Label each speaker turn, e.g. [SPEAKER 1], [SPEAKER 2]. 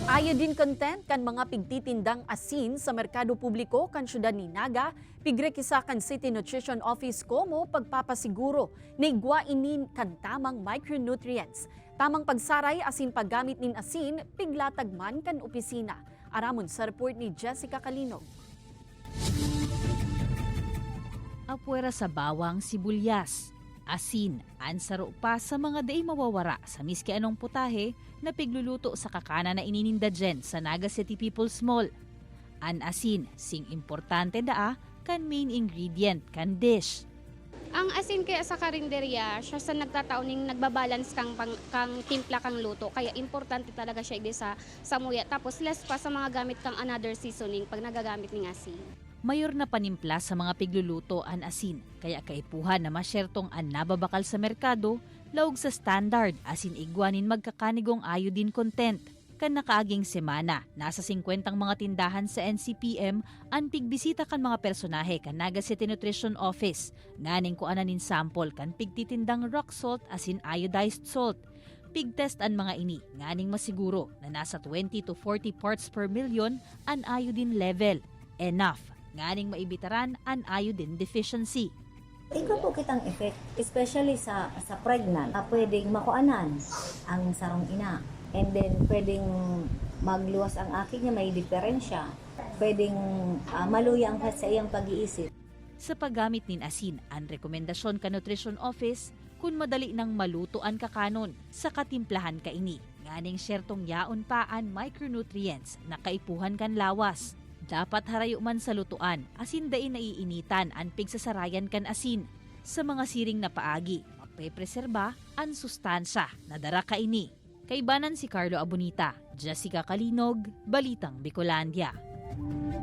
[SPEAKER 1] Iodine content kan mga pigtitindang asin sa merkado publiko kan syudad ni Naga, pigrekisa kan City Nutrition Office komo pagpapasiguro na igwa inin kan tamang micronutrients. Tamang pagsaray asin paggamit nin asin, piglatag man kan opisina. Aramon sa report ni Jessica Calinog.
[SPEAKER 2] Apwera sa bawang sibuyas, asin, ansaro pa sa mga daay mawawara sa miski anong putahe na pigluluto sa kakana na inininda dyan sa Naga City People's Mall. An asin, sing importante daa kan main ingredient kan dish.
[SPEAKER 3] Ang asin kaya sa karinderya, siya sa nagtatauning nagbabalance kang timpla kang luto. Kaya importante talaga siya sa muya. Tapos less pa sa mga gamit kang another seasoning pag nagagamit ng asin.
[SPEAKER 2] Mayor na panimpla sa mga pigluluto an asin, kaya kaipuhan na masyertong an nababakal sa merkado, laog sa standard asin igwanin magkakanigong iodine content. Kan nakaaging semana, nasa 50 mga tindahan sa NCPM ang pigbisita kan mga personahe kan Naga City Nutrition Office, nganing kuananin sample kan pigtitindang rock salt asin iodized salt. Pigtest ang mga ini, nganing masiguro na nasa 20 to 40 parts per million ang iodine level. Enough, nganing maibitaran ang iodine deficiency.
[SPEAKER 4] Ikaw po kitang effect, especially sa pregnant, pwedeng makuanan ang sarong ina. And then pwedeng magluwas ang akig niya, may diferensya. Pwedeng maluya ang sa iyang pag-iisip.
[SPEAKER 2] Sa paggamit nin asin, ang rekomendasyon ka Nutrition Office kung madali nang maluto ang kakanon sa katimplahan ka ini. Nganing syertong yaon pa ang micronutrients na kaipuhan kan lawas. Dapat harayo man sa lutuan, asin dain naiinitan ang pigsasarayan kan asin. Sa mga siring na paagi, mapepreserba ang sustansya na dara ka ini. Kaibanan si Carlo Abonita, Jessica Calinog, Balitang Bicolandia.